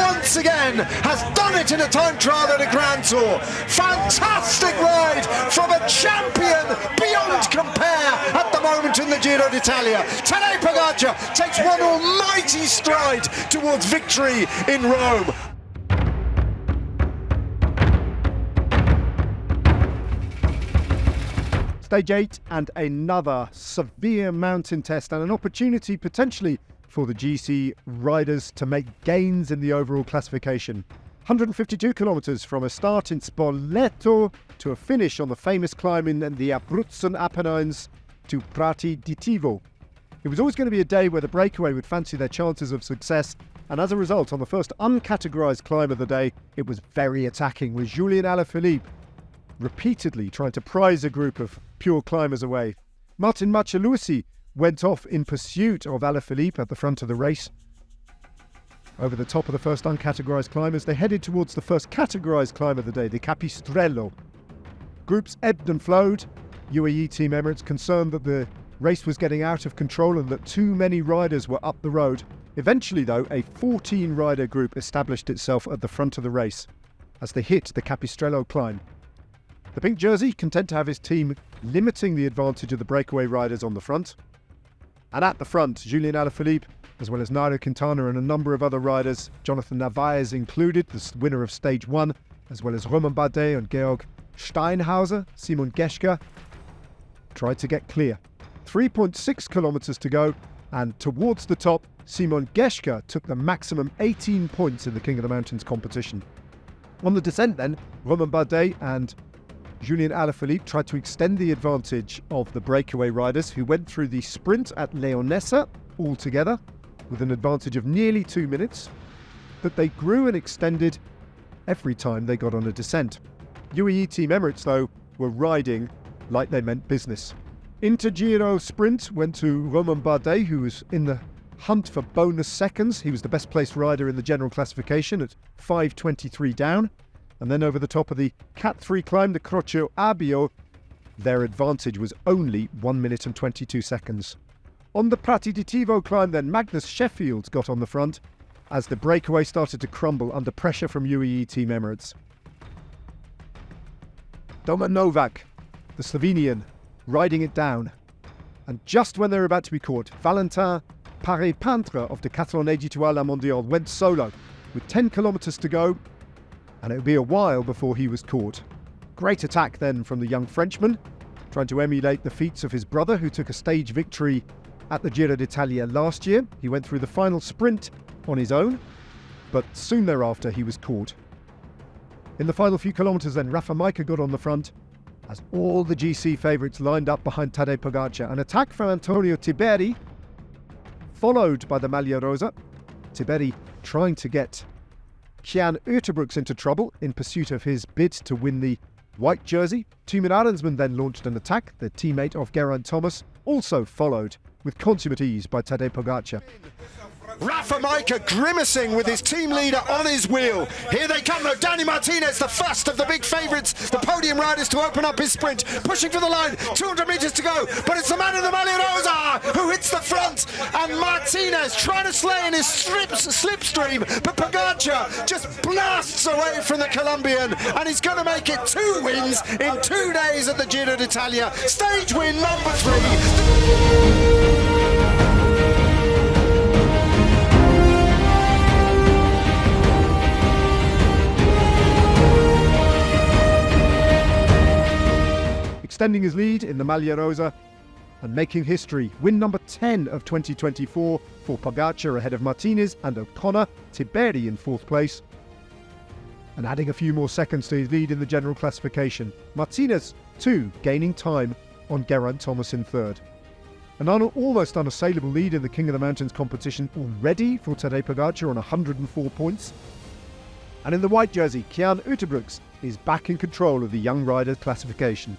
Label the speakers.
Speaker 1: once again has done it in a time trial at a Grand Tour. Fantastic ride from a champion beyond compare at the moment in the Giro d'Italia. Tadej Pogacar takes one almighty stride towards victory in Rome.
Speaker 2: Stage 8 and another severe mountain test, and an opportunity potentially for the GC riders to make gains in the overall classification. 152 kilometres from a start in Spoleto to a finish on the famous climb in the Abruzzen Apennines to Prati di Tivo. It was always going to be a day where the breakaway would fancy their chances of success, and as a result, on the first uncategorised climb of the day, it was very attacking, with Julian Alaphilippe repeatedly trying to prize a group of pure climbers away. Martin Macialusi went off in pursuit of Alaphilippe at the front of the race. Over the top of the first uncategorised climb as they headed towards the first categorised climb of the day, the Capistrello. Groups ebbed and flowed. UAE Team Emirates concerned that the race was getting out of control and that too many riders were up the road. Eventually, though, a 14-rider group established itself at the front of the race as they hit the Capistrello climb. The pink jersey content to have his team limiting the advantage of the breakaway riders on the front. And at the front, Julian Alaphilippe, as well as Nairo Quintana and a number of other riders, Jonathan Narvaez included, the winner of Stage 1, as well as Romain Bardet and Georg Steinhauser, Simon Geschke, tried to get clear. 3.6 kilometres to go, and towards the top, Simon Geschke took the maximum 18 points in the King of the Mountains competition. On the descent then, Romain Bardet and Julian Alaphilippe tried to extend the advantage of the breakaway riders, who went through the sprint at Leonessa altogether with an advantage of nearly 2 minutes, but they grew and extended every time they got on a descent. UAE Team Emirates, though, were riding like they meant business. Intergiro sprint went to Romain Bardet, who was in the hunt for bonus seconds. He was the best placed rider in the general classification at 5:23 down. And then over the top of the Cat 3 climb, the Croce Abbio, their advantage was only 1 minute and 22 seconds. On the Prati di Tivo climb then, Magnus Sheffield got on the front as the breakaway started to crumble under pressure from UAE Team Emirates. Domen Novak, the Slovenian, riding it down. And just when they were about to be caught, Valentin Paré-Pantre of the Catalan Étoile Mondiale went solo with 10 kilometres to go, and it would be a while before he was caught. Great attack then from the young Frenchman, trying to emulate the feats of his brother, who took a stage victory at the Giro d'Italia last year. He went through the final sprint on his own, but soon thereafter he was caught. In the final few kilometres then, Rafa Majka got on the front as all the GC favourites lined up behind Tadej Pogacar. An attack from Antonio Tiberi, followed by the Maglia Rosa. Tiberi trying to get Kjan Uterbrooks into trouble in pursuit of his bid to win the white jersey. Thymen Arensman then launched an attack. The teammate of Geraint Thomas also followed with consummate ease by Tadej Pogacar.
Speaker 1: Rafa Majka grimacing with his team leader on his wheel. Here they come though, Dani Martinez, the first of the big favourites, the podium riders to open up his sprint, pushing for the line, 200 metres to go, but it's the man in the Maglia Rosa who hits the front, and Martinez trying to slay in his slipstream, but Pogacar just blasts away from the Colombian, and he's going to make it 2 wins in 2 days at the Giro d'Italia. Stage win number 3.
Speaker 2: Extending his lead in the Maglia Rosa and making history. Win number 10 of 2024 for Pogacar ahead of Martinez and O'Connor. Tiberi in 4th place, and adding a few more seconds to his lead in the general classification. Martinez, too, gaining time on Geraint Thomas in 3rd. An almost unassailable lead in the King of the Mountains competition already for Tadej Pogacar on 104 points. And in the white jersey, Kjan Uterbrooks is back in control of the young riders' classification.